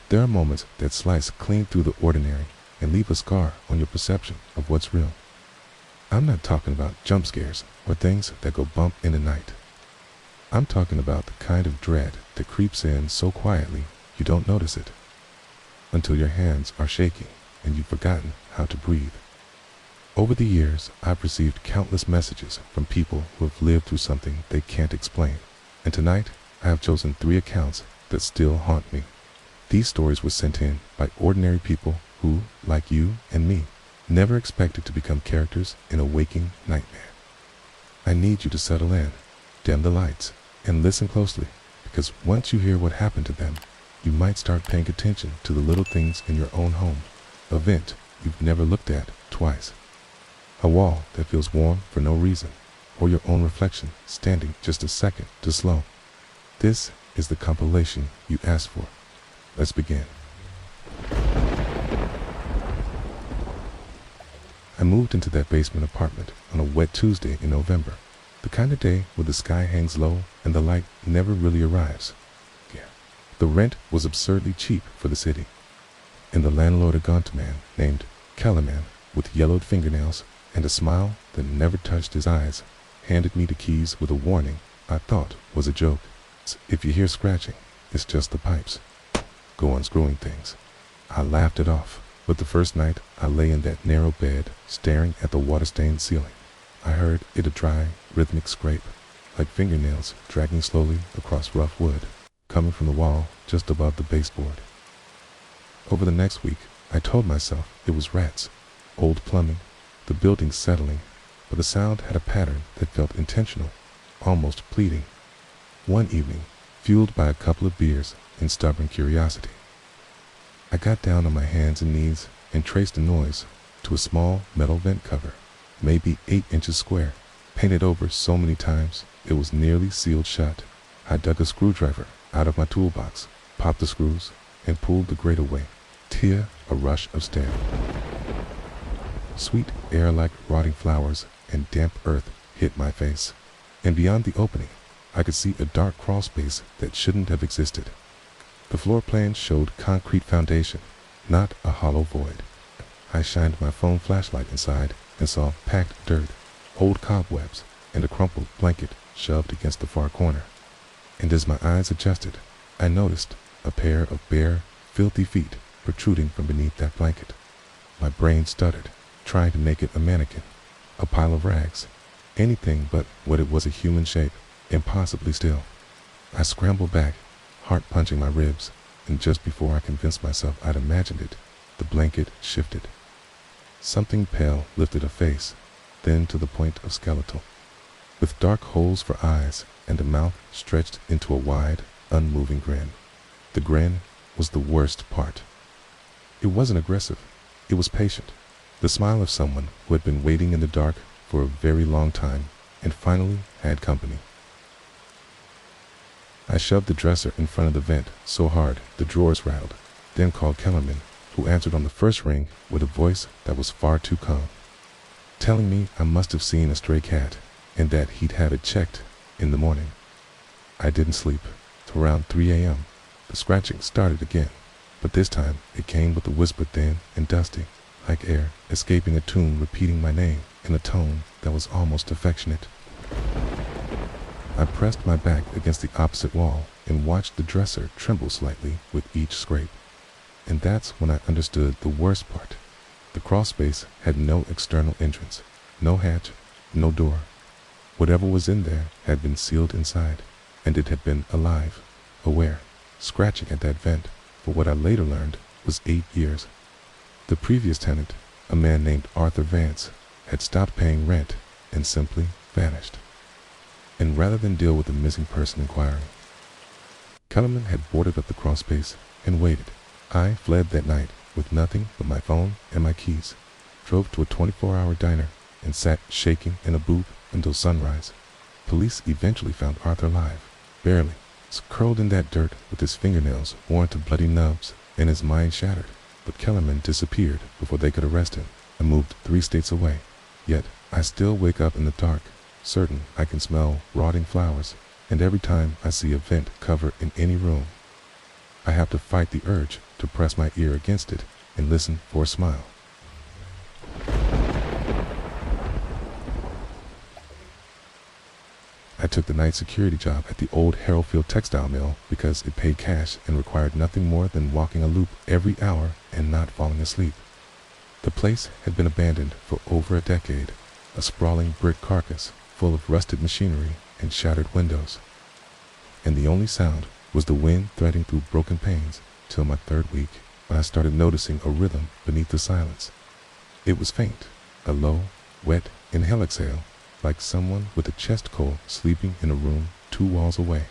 There are moments that slice clean through the ordinary and leave a scar on your perception of what's real. I'm not talking about jump scares or things that go bump in the night. I'm talking about the kind of dread that creeps in so quietly you don't notice it, until your hands are shaking and you've forgotten how to breathe. Over the years, I've received countless messages from people who have lived through something they can't explain, and tonight I have chosen 3 accounts that still haunt me. These stories were sent in by ordinary people who, like you and me, never expected to become characters in a waking nightmare. I need you to settle in, dim the lights, and listen closely, because once you hear what happened to them, you might start paying attention to the little things in your own home, a vent you've never looked at twice, a wall that feels warm for no reason, or your own reflection standing just a second too slow. This is the compilation you asked for. Let's begin. I moved into that basement apartment on a wet Tuesday in November, the kind of day where the sky hangs low and the light never really arrives. The rent was absurdly cheap for the city, and the landlord, a gaunt man named Kellerman with yellowed fingernails and a smile that never touched his eyes, handed me the keys with a warning I thought was a joke. If you hear scratching, it's just the pipes. Go unscrewing things. I laughed it off, but the first night I lay in that narrow bed staring at the water-stained ceiling, I heard it a dry, rhythmic scrape, like fingernails dragging slowly across rough wood, coming from the wall just above the baseboard. Over the next week, I told myself it was rats, old plumbing, the building settling, but the sound had a pattern that felt intentional, almost pleading. One evening, fueled by a couple of beers and stubborn curiosity, I got down on my hands and knees and traced the noise to a small metal vent cover, maybe 8 inches square, painted over so many times it was nearly sealed shut. I dug a screwdriver out of my toolbox, popped the screws, and pulled the grate away. Tear a rush of stair. Sweet air like rotting flowers and damp earth hit my face, and beyond the opening, I could see a dark crawl space that shouldn't have existed. The floor plan showed concrete foundation, not a hollow void. I shined my phone flashlight inside and saw packed dirt, old cobwebs, and a crumpled blanket shoved against the far corner. And as my eyes adjusted, I noticed a pair of bare, filthy feet protruding from beneath that blanket. My brain stuttered, trying to make it a mannequin, a pile of rags, anything but what it was, a human shape, impossibly still. I scrambled back, heart punching my ribs, and just before I convinced myself I'd imagined it, the blanket shifted. Something pale lifted a face, thin to the point of skeletal, with dark holes for eyes and a mouth stretched into a wide, unmoving grin. The grin was the worst part. It wasn't aggressive, it was patient, the smile of someone who had been waiting in the dark for a very long time and finally had company. I shoved the dresser in front of the vent so hard the drawers rattled, then called Kellerman, who answered on the first ring with a voice that was far too calm, telling me I must have seen a stray cat and that he'd have it checked in the morning. I didn't sleep till around 3 a.m. The scratching started again, but this time it came with a whisper, thin and dusty, like air escaping a tune, repeating my name in a tone that was almost affectionate. I pressed my back against the opposite wall and watched the dresser tremble slightly with each scrape. And that's when I understood the worst part. The crawl space had no external entrance, no hatch, no door. Whatever was in there had been sealed inside, and it had been alive, aware, scratching at that vent for what I later learned was 8 years. The previous tenant, a man named Arthur Vance, had stopped paying rent and simply vanished. And rather than deal with the missing person inquiry, Kellerman had boarded up the crawl space and waited. I fled that night with nothing but my phone and my keys, drove to a 24-hour diner, and sat shaking in a booth until sunrise. Police eventually found Arthur alive, barely, curled in that dirt with his fingernails worn to bloody nubs and his mind shattered. But Kellerman disappeared before they could arrest him and moved 3 states away. Yet I still wake up in the dark, certain I can smell rotting flowers, and every time I see a vent cover in any room, I have to fight the urge to press my ear against it and listen for a smile. I took the night security job at the old Haroldfield textile mill because it paid cash and required nothing more than walking a loop every hour and not falling asleep. The place had been abandoned for over a decade, a sprawling brick carcass full of rusted machinery and shattered windows. And the only sound was the wind threading through broken panes till my third week, when I started noticing a rhythm beneath the silence. It was faint, a low, wet inhale-exhale, like someone with a chest cold sleeping in a room 2 walls away.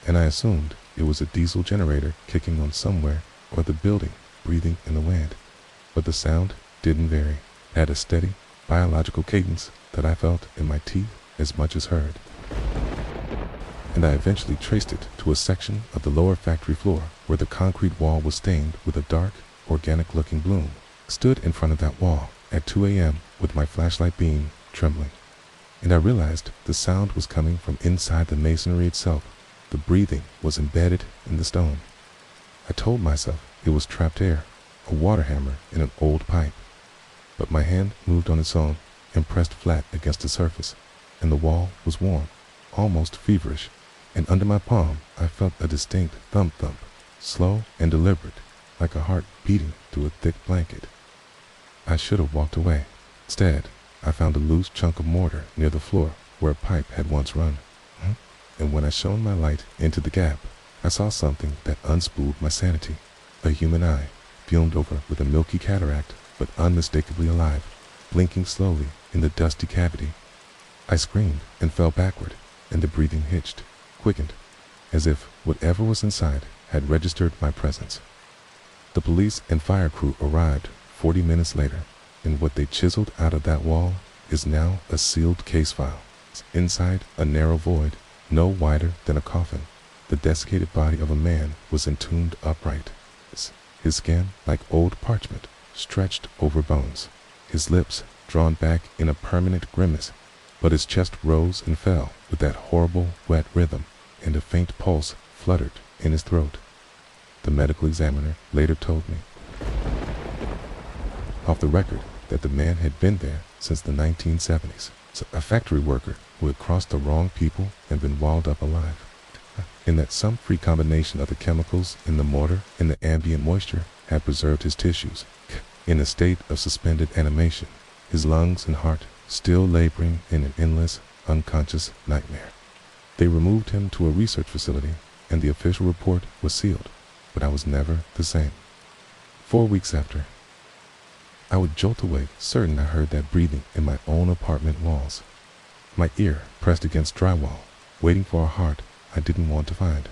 And I assumed it was a diesel generator kicking on somewhere or the building breathing in the wind. But the sound didn't vary. It had a steady, biological cadence that I felt in my teeth as much as heard. And I eventually traced it to a section of the lower factory floor where the concrete wall was stained with a dark, organic-looking bloom. Stood in front of that wall at 2 a.m. with my flashlight beam trembling. And I realized the sound was coming from inside the masonry itself. The breathing was embedded in the stone. I told myself it was trapped air, a water hammer in an old pipe. But my hand moved on its own and pressed flat against the surface, and the wall was warm, almost feverish, and under my palm I felt a distinct thump-thump, slow and deliberate, like a heart beating through a thick blanket. I should have walked away. Instead, I found a loose chunk of mortar near the floor where a pipe had once run. And when I shone my light into the gap, I saw something that unspooled my sanity. A human eye, filmed over with a milky cataract, but unmistakably alive, blinking slowly in the dusty cavity. I screamed and fell backward, and the breathing hitched, quickened, as if whatever was inside had registered my presence. The police and fire crew arrived 40 minutes later, and what they chiseled out of that wall is now a sealed case file. Inside a narrow void, no wider than a coffin, the desiccated body of a man was entombed upright, his skin like old parchment, stretched over bones, his lips drawn back in a permanent grimace, but his chest rose and fell with that horrible wet rhythm, and a faint pulse fluttered in his throat. The medical examiner later told me, off the record, that the man had been there since the 1970s, a factory worker who had crossed the wrong people and been walled up alive, and that some free combination of the chemicals in the mortar and the ambient moisture had preserved his tissues in a state of suspended animation, his lungs and heart still laboring in an endless, unconscious nightmare. They removed him to a research facility, and the official report was sealed, but I was never the same. 4 weeks after, I would jolt awake, certain I heard that breathing in my own apartment walls, my ear pressed against drywall, waiting for a heart I didn't want to find.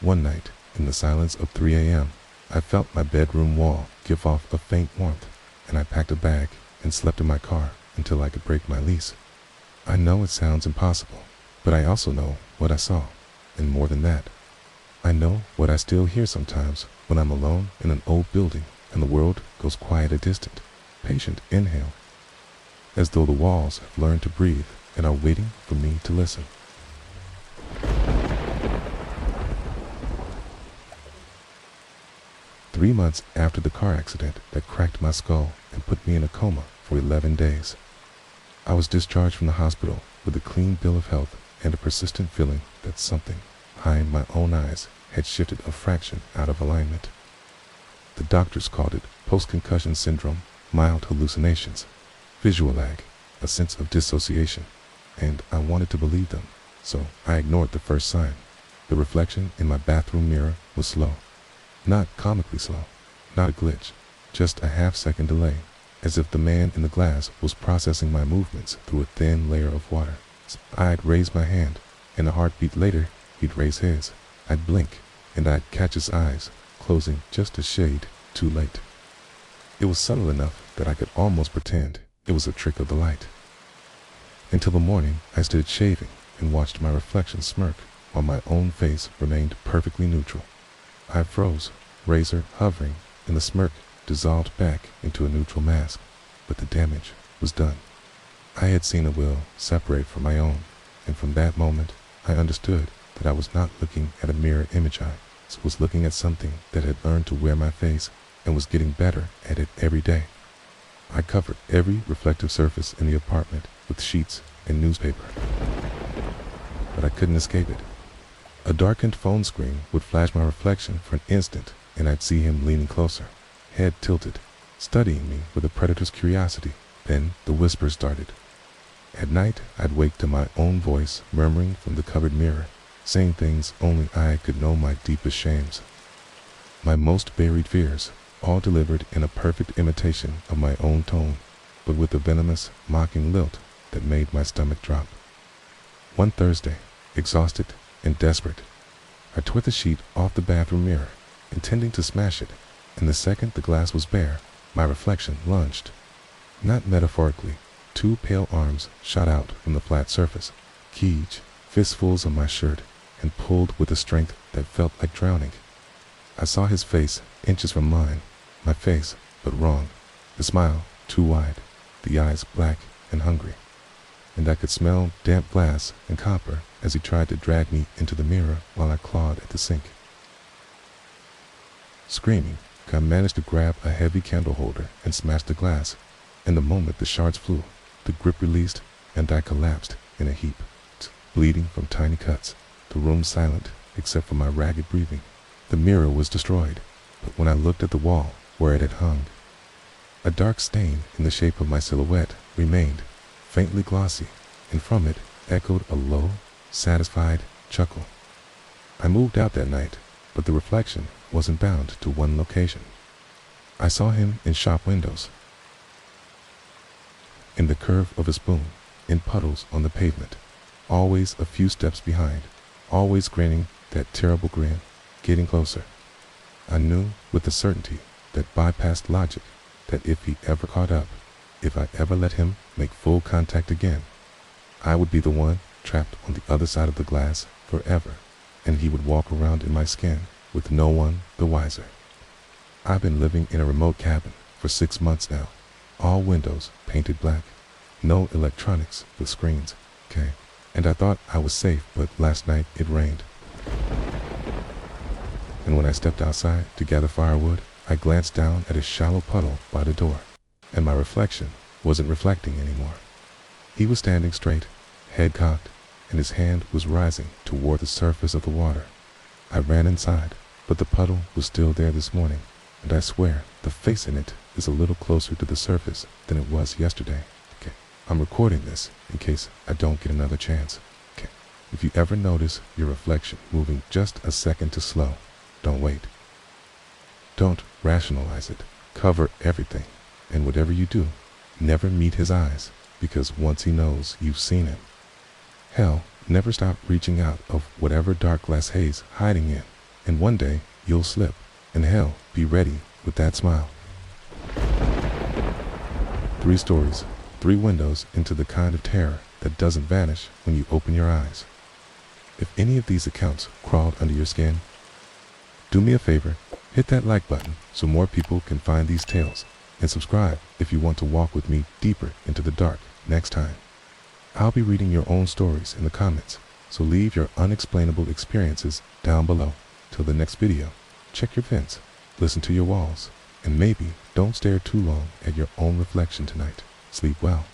One night, in the silence of 3 a.m., I felt my bedroom wall give off a faint warmth, and I packed a bag and slept in my car until I could break my lease. I know it sounds impossible, but I also know what I saw, and more than that, I know what I still hear sometimes when I'm alone in an old building and the world goes quiet a distant, patient inhale, as though the walls have learned to breathe and are waiting for me to listen. Three months after the car accident that cracked my skull and put me in a coma for 11 days, I was discharged from the hospital with a clean bill of health and a persistent feeling that something behind my own eyes had shifted a fraction out of alignment. The doctors called it post-concussion syndrome, mild hallucinations, visual lag, a sense of dissociation, and I wanted to believe them, so I ignored the first sign. The reflection in my bathroom mirror was slow. Not comically slow, not a glitch, just a half-second delay, as if the man in the glass was processing my movements through a thin layer of water. I'd raise my hand, and a heartbeat later, he'd raise his. I'd blink, and I'd catch his eyes, closing just a shade too late. It was subtle enough that I could almost pretend it was a trick of the light. Until the morning, I stood shaving and watched my reflection smirk while my own face remained perfectly neutral. I froze, razor hovering, and the smirk dissolved back into a neutral mask, but the damage was done. I had seen a will separate from my own, and from that moment, I understood that I was not looking at a mirror image eye. was looking at something that had learned to wear my face and was getting better at it every day. I covered every reflective surface in the apartment with sheets and newspaper, but I couldn't escape it. A darkened phone screen would flash my reflection for an instant, and I'd see him leaning closer, head tilted, studying me with a predator's curiosity. Then the whispers started. At night, I'd wake to my own voice murmuring from the cupboard mirror, saying things only I could know, my deepest shames, my most buried fears, all delivered in a perfect imitation of my own tone, but with a venomous, mocking lilt that made my stomach drop. One Thursday, exhausted and desperate, I tore the sheet off the bathroom mirror, intending to smash it, and the second the glass was bare, my reflection lunged. Not metaphorically, two pale arms shot out from the flat surface, cage fistfuls of my shirt, and pulled with a strength that felt like drowning. I saw his face inches from mine, my face, but wrong, the smile too wide, the eyes black and hungry, and I could smell damp glass and copper as he tried to drag me into the mirror while I clawed at the sink. Screaming, I managed to grab a heavy candle holder and smash the glass, and the moment the shards flew, the grip released and I collapsed in a heap, bleeding from tiny cuts, the room silent except for my ragged breathing. The mirror was destroyed, but when I looked at the wall where it had hung, a dark stain in the shape of my silhouette remained, faintly glossy, and from it echoed a low, satisfied chuckle. I moved out that night, but the reflection wasn't bound to one location. I saw him in shop windows, in the curve of a spoon, in puddles on the pavement, always a few steps behind, always grinning that terrible grin, getting closer. I knew with a certainty that bypassed logic that if he ever caught up, if I ever let him make full contact again, I would be the one trapped on the other side of the glass forever, and he would walk around in my skin with no one the wiser. I've been living in a remote cabin for 6 months now, all windows painted black, no electronics but screens, okay? And I thought I was safe, but last night it rained. And when I stepped outside to gather firewood, I glanced down at a shallow puddle by the door, and my reflection wasn't reflecting anymore. He was standing straight, head cocked, and his hand was rising toward the surface of the water. I ran inside, but the puddle was still there this morning, and I swear the face in it is a little closer to the surface than it was yesterday. Okay, I'm recording this in case I don't get another chance. Okay, if you ever notice your reflection moving just a second too slow, don't wait. Don't rationalize it. Cover everything, and whatever you do, never meet his eyes, because once he knows you've seen him, hell, never stop reaching out of whatever dark glass haze hiding in, and one day you'll slip, and hell, be ready with that smile. 3 stories, 3 windows into the kind of terror that doesn't vanish when you open your eyes. If any of these accounts crawled under your skin, do me a favor, hit that like button so more people can find these tales, and subscribe if you want to walk with me deeper into the dark next time. I'll be reading your own stories in the comments, so leave your unexplainable experiences down below. Till the next video, check your vents, listen to your walls, and maybe don't stare too long at your own reflection tonight. Sleep well.